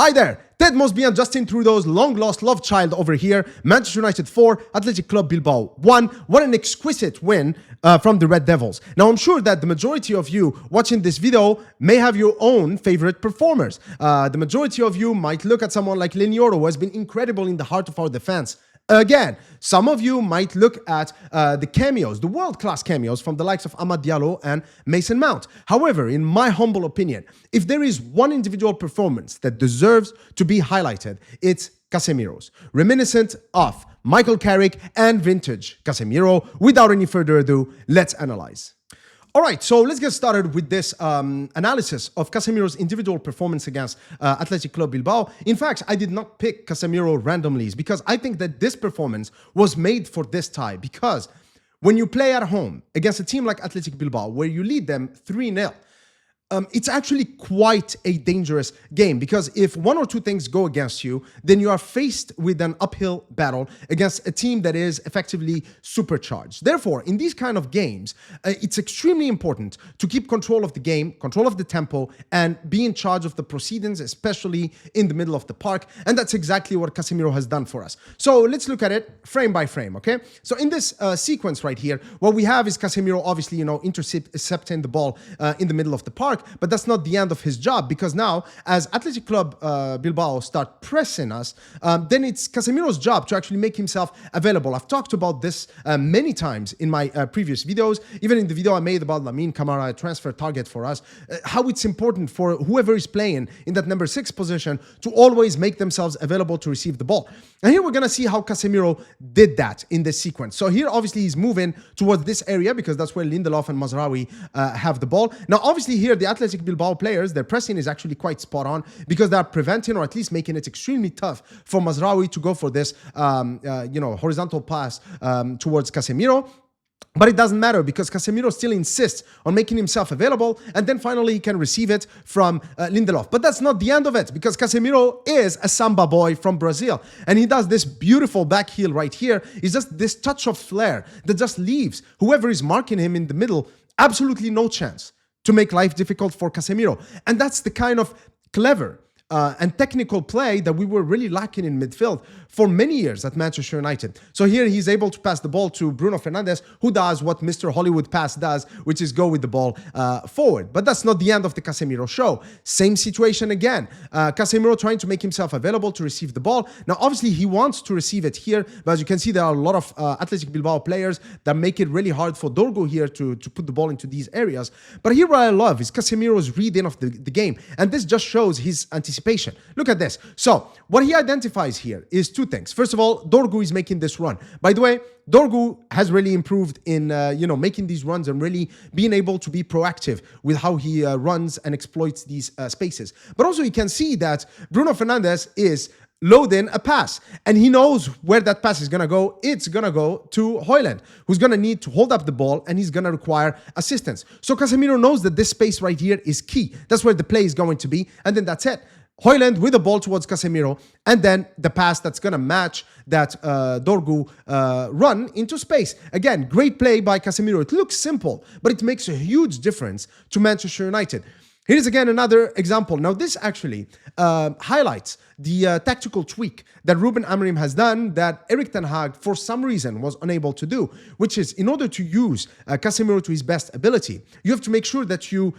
Hi there, Ted Mosby and Justin Trudeau's long-lost love child over here. Manchester United 4, Athletic Club Bilbao 1. What an exquisite win from the Red Devils. Now, I'm sure that the majority of you watching this video may have your own favorite performers. The majority of you might look at someone like Lenioro, who has been incredible in the heart of our defense. Again, some of you might look at the cameos, the world-class cameos from the likes of Amad Diallo and Mason Mount. However, in my humble opinion, if there is one individual performance that deserves to be highlighted, it's Casemiro's. Reminiscent of Michael Carrick and vintage Casemiro. Without any further ado, let's analyze. All right, so let's get started with this analysis of Casemiro's individual performance against Athletic Club Bilbao. In fact, I did not pick Casemiro randomly because I think that this performance was made for this tie, because when you play at home against a team like Athletic Bilbao, where you lead them 3-0, it's actually quite a dangerous game, because if one or two things go against you, then you are faced with an uphill battle against a team that is effectively supercharged. Therefore, in these kind of games, it's extremely important to keep control of the game, control of the tempo, and be in charge of the proceedings, especially in the middle of the park. And that's exactly what Casemiro has done for us. So let's look at it frame by frame, okay? So in this sequence right here, what we have is Casemiro obviously, intercepting the ball in the middle of the park. But that's not the end of his job, because now, as Athletic Club Bilbao start pressing us, then it's Casemiro's job to actually make himself available. I've talked about this many times in my previous videos, even in the video I made about Lamine Camara, a transfer target for us, how it's important for whoever is playing in that number 6 position to always make themselves available to receive the ball. And here we're going to see how Casemiro did that in this sequence. So here, obviously, he's moving towards this area because that's where Lindelof and Mazraoui have the ball. Now, obviously, here, the Athletic Bilbao players, their pressing is actually quite spot on, because they're preventing, or at least making it extremely tough for Mazraoui to go for this, horizontal pass towards Casemiro. But it doesn't matter, because Casemiro still insists on making himself available, and then finally he can receive it from Lindelof. But that's not the end of it, because Casemiro is a Samba boy from Brazil, and he does this beautiful back heel right here. It's just this touch of flair that just leaves whoever is marking him in the middle absolutely no chance to make life difficult for Casemiro. And that's the kind of clever and technical play that we were really lacking in midfield for many years at Manchester United. So here he's able to pass the ball to Bruno Fernandes, who does what Mr. Hollywood Pass does, which is go with the ball forward. But that's not the end of the Casemiro show. Same situation again. Casemiro trying to make himself available to receive the ball. Now, obviously, he wants to receive it here, but as you can see, there are a lot of Athletic Bilbao players that make it really hard for Dorgo here to put the ball into these areas. But here what I love is Casemiro's reading of the game, and this just shows his anticipation. Look at this. So what he identifies here is two things. First of all, Dorgu is making this run. By the way, Dorgu has really improved in making these runs and really being able to be proactive with how he runs and exploits these spaces. But also you can see that Bruno Fernandes is loading a pass, and he knows where that pass is going to go. It's going to go to Højlund, who's going to need to hold up the ball, and he's going to require assistance. So Casemiro knows that this space right here is key. That's where the play is going to be, and then that's it. Højlund with the ball towards Casemiro, and then the pass that's going to match that Dorgu run into space. Again, great play by Casemiro. It looks simple, but it makes a huge difference to Manchester United. Here's again another example. Now, this actually highlights the tactical tweak that Ruben Amorim has done that Erik ten Hag, for some reason, was unable to do, which is, in order to use Casemiro to his best ability, you have to make sure that you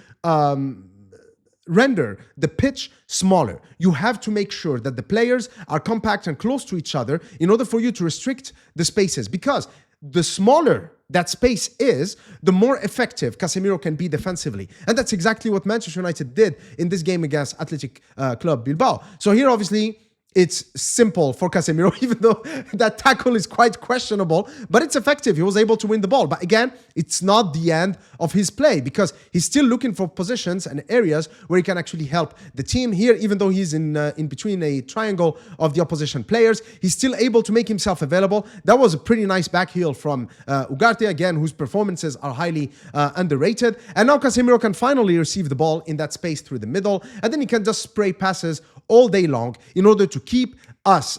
render the pitch smaller. You have to make sure that the players are compact and close to each other in order for you to restrict the spaces, because the smaller that space is, the more effective Casemiro can be defensively. And that's exactly what Manchester United did in this game against Athletic Club Bilbao. So here, obviously, it's simple for Casemiro, even though that tackle is quite questionable, but it's effective. He was able to win the ball. But again, it's not the end of his play, because he's still looking for positions and areas where he can actually help the team. Here, even though he's in between a triangle of the opposition players, he's still able to make himself available. That was a pretty nice back heel from Ugarte, again, whose performances are highly underrated. And now Casemiro can finally receive the ball in that space through the middle, and then he can just spray passes all day long in order to keep us,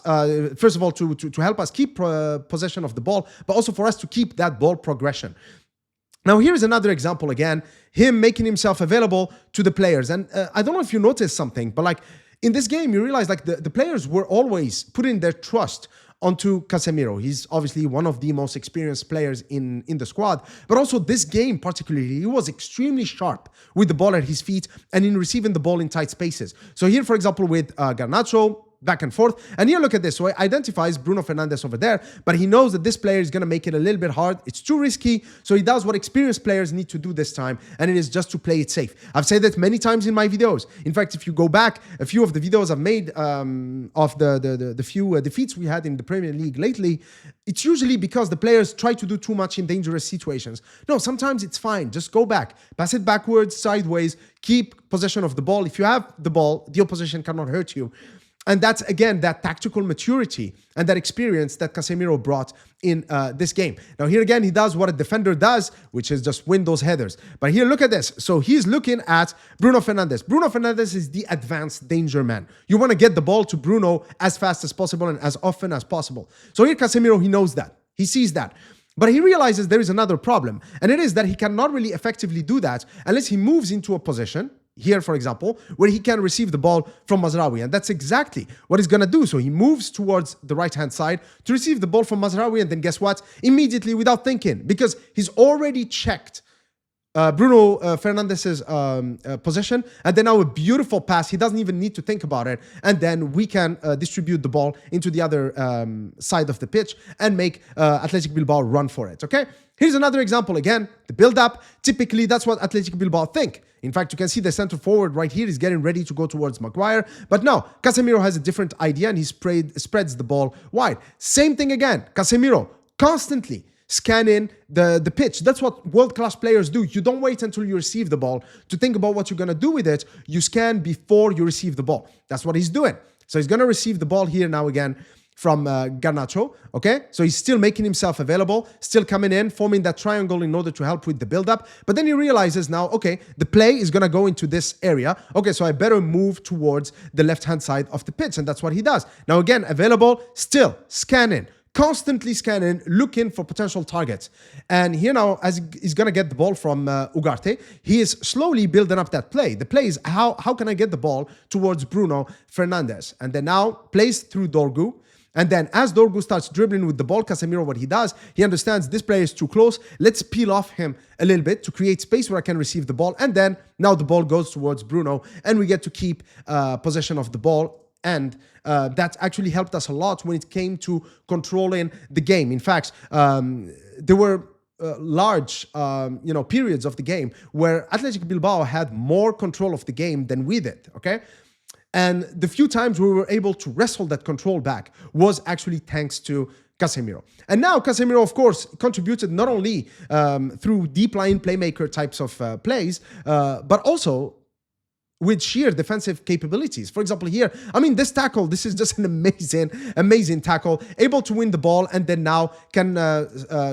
first of all, to help us keep possession of the ball, but also for us to keep that ball progression. Now, here's another example again, him making himself available to the players. And I don't know if you noticed something, but like, in this game, you realize like the players were always putting their trust onto Casemiro. He's obviously one of the most experienced players in the squad, but also this game particularly, he was extremely sharp with the ball at his feet and in receiving the ball in tight spaces. So here, for example, with Garnacho, back and forth. And here, look at this. So he identifies Bruno Fernandes over there, but he knows that this player is going to make it a little bit hard. It's too risky. So he does what experienced players need to do this time, and it is just to play it safe. I've said that many times in my videos. In fact, if you go back, a few of the videos I've made of the few defeats we had in the Premier League lately, it's usually because the players try to do too much in dangerous situations. No, sometimes it's fine. Just go back, pass it backwards, sideways, keep possession of the ball. If you have the ball, the opposition cannot hurt you. And that's, again, that tactical maturity and that experience that Casemiro brought in this game. Now, here again, he does what a defender does, which is just win those headers. But here, look at this. So he's looking at Bruno Fernandes. Bruno Fernandes is the advanced danger man. You want to get the ball to Bruno as fast as possible and as often as possible. So here, Casemiro, he knows that. He sees that. But he realizes there is another problem. And it is that he cannot really effectively do that unless he moves into a position, here, for example, where he can receive the ball from Mazraoui. And that's exactly what he's going to do. So he moves towards the right-hand side to receive the ball from Mazraoui. And then guess what? Immediately, without thinking, because he's already checked Bruno Fernandes's possession. And then now a beautiful pass. He doesn't even need to think about it. And then we can distribute the ball into the other side of the pitch and make Athletic Bilbao run for it. Okay? Here's another example. Again, the build-up. Typically, that's what Athletic Bilbao think. In fact, you can see the center forward right here is getting ready to go towards Maguire. But no, Casemiro has a different idea and he spreads the ball wide. Same thing again. Casemiro constantly scanning the pitch. That's what world-class players do. You don't wait until you receive the ball to think about what you're going to do with it. You scan before you receive the ball. That's what he's doing. So he's going to receive the ball here now again from Garnacho, okay? So he's still making himself available, still coming in, forming that triangle in order to help with the build-up. But then he realizes now, okay, the play is going to go into this area. Okay, so I better move towards the left-hand side of the pitch, and that's what he does. Now again, available, still scanning, constantly scanning, looking for potential targets. And here now, as he's going to get the ball from Ugarte, he is slowly building up that play. The play is, how can I get the ball towards Bruno Fernandes? And then now, plays through Dorgu. And then as Dorgu starts dribbling with the ball, Casemiro, what he does, he understands this player is too close. Let's peel off him a little bit to create space where I can receive the ball. And then now the ball goes towards Bruno and we get to keep possession of the ball. And that actually helped us a lot when it came to controlling the game. In fact, there were large periods of the game where Athletic Bilbao had more control of the game than we did, okay? And the few times we were able to wrestle that control back was actually thanks to Casemiro. And now Casemiro, of course, contributed not only through deep line playmaker types of plays, but also with sheer defensive capabilities. For example, here, I mean, this tackle, this is just an amazing tackle, able to win the ball and then now can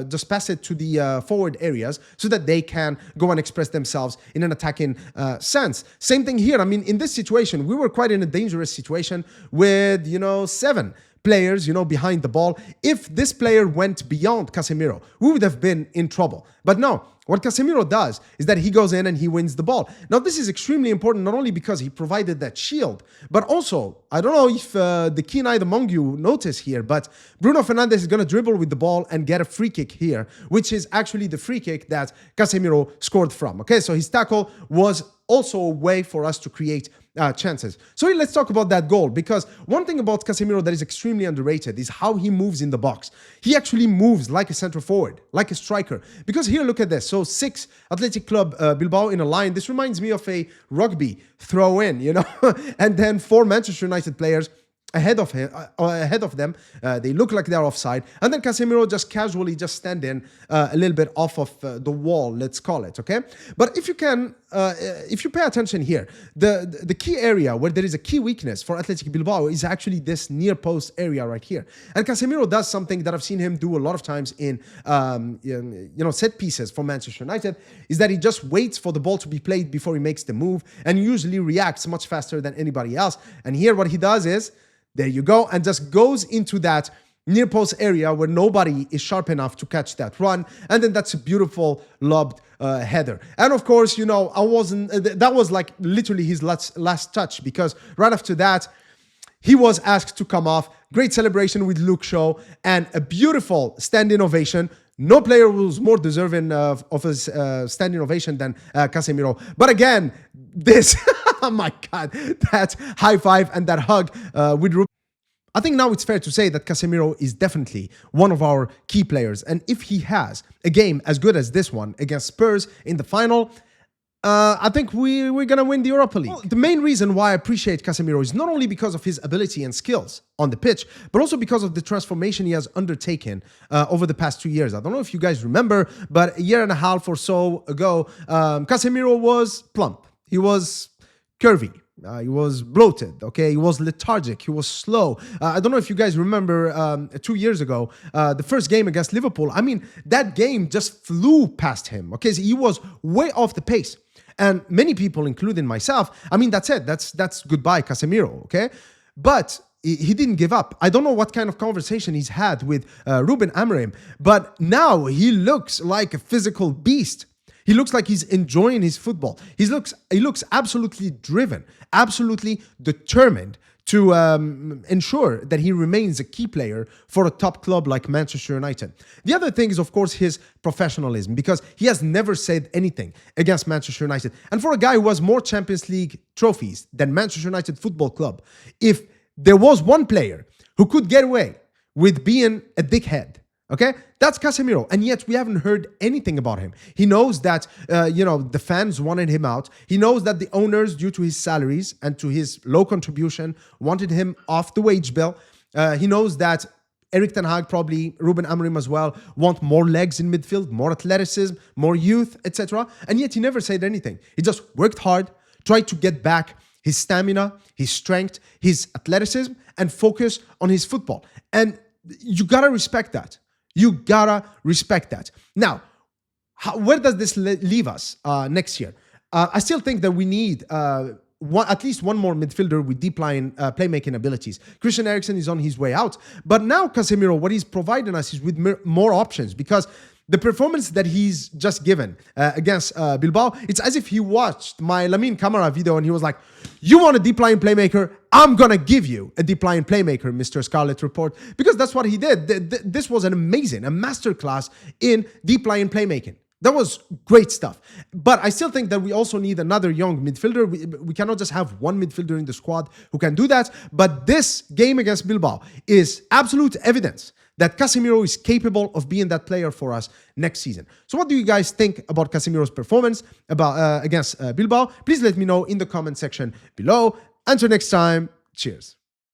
just pass it to the forward areas so that they can go and express themselves in an attacking sense. Same thing here. I mean, in this situation, we were quite in a dangerous situation with, 7 players, behind the ball. If this player went beyond Casemiro, we would have been in trouble. But no, what Casemiro does is that he goes in and he wins the ball. Now, this is extremely important, not only because he provided that shield, but also, I don't know if the keen-eyed among you notice here, but Bruno Fernandes is going to dribble with the ball and get a free kick here, which is actually the free kick that Casemiro scored from. Okay, so his tackle was also a way for us to create chances. So let's talk about that goal, because one thing about Casemiro that is extremely underrated is how he moves in the box. He actually moves like a center forward, like a striker. Because here, look at this. So 6 Athletic Club Bilbao in a line. This reminds me of a rugby throw-in, and then 4 Manchester United players ahead of them. They look like they're offside, and then Casemiro just casually just standing a little bit off of the wall, let's call it, okay? But if you pay attention here, the key area where there is a key weakness for Athletic Bilbao is actually this near post area right here. And Casemiro does something that I've seen him do a lot of times in set pieces for Manchester United, is that he just waits for the ball to be played before he makes the move, and usually reacts much faster than anybody else. And here what he does is, there you go, and just goes into that near post area where nobody is sharp enough to catch that run. And then that's a beautiful lobbed header. And of course, you know, that was like literally his last touch, because right after that, he was asked to come off. Great celebration with Luke Shaw and a beautiful standing ovation. No player was more deserving of his standing ovation than Casemiro. But again, this, oh my God, that high five and that hug with Ruben. I think now it's fair to say that Casemiro is definitely one of our key players. And if he has a game as good as this one against Spurs in the final, I think we're going to win the Europa League. Well, the main reason why I appreciate Casemiro is not only because of his ability and skills on the pitch, but also because of the transformation he has undertaken over the past 2 years. I don't know if you guys remember, but a year and a half or so ago, Casemiro was plump. He was curvy. He was bloated, okay? He was lethargic. He was slow. I don't know if you guys remember 2 years ago, the first game against Liverpool. I mean, that game just flew past him, okay? So he was way off the pace. And many people, including myself, I mean, that's it. That's goodbye, Casemiro, okay? But he didn't give up. I don't know what kind of conversation he's had with Ruben Amorim, but now he looks like a physical beast. He looks like he's enjoying his football. He looks absolutely driven, absolutely determined to ensure that he remains a key player for a top club like Manchester United. The other thing is, of course, his professionalism, because he has never said anything against Manchester United. And for a guy who has more Champions League trophies than Manchester United Football Club, if there was one player who could get away with being a dickhead, okay, that's Casemiro, and yet we haven't heard anything about him. He knows that, the fans wanted him out. He knows that the owners, due to his salaries and to his low contribution, wanted him off the wage bill. He knows that Erik ten Hag, probably Ruben Amorim as well, want more legs in midfield, more athleticism, more youth, etc. And yet he never said anything. He just worked hard, tried to get back his stamina, his strength, his athleticism, and focus on his football. And you gotta respect that. You gotta respect that. Now, where does this leave us next year? I still think that we need at least one more midfielder with deep line playmaking abilities. Christian Eriksen is on his way out, but now Casemiro, what he's providing us is with more options, because the performance that he's just given against Bilbao, it's as if he watched my Lamine Camara video and he was like, you want a deep line playmaker? I'm going to give you a deep line playmaker, Mr. Scarlet Report, because that's what he did. This was a masterclass in deep line playmaking. That was great stuff. But I still think that we also need another young midfielder. We cannot just have one midfielder in the squad who can do that. But this game against Bilbao is absolute evidence that Casemiro is capable of being that player for us next season. So what do you guys think about Casemiro's performance against Bilbao? Please let me know in the comment section below. Until next time, cheers.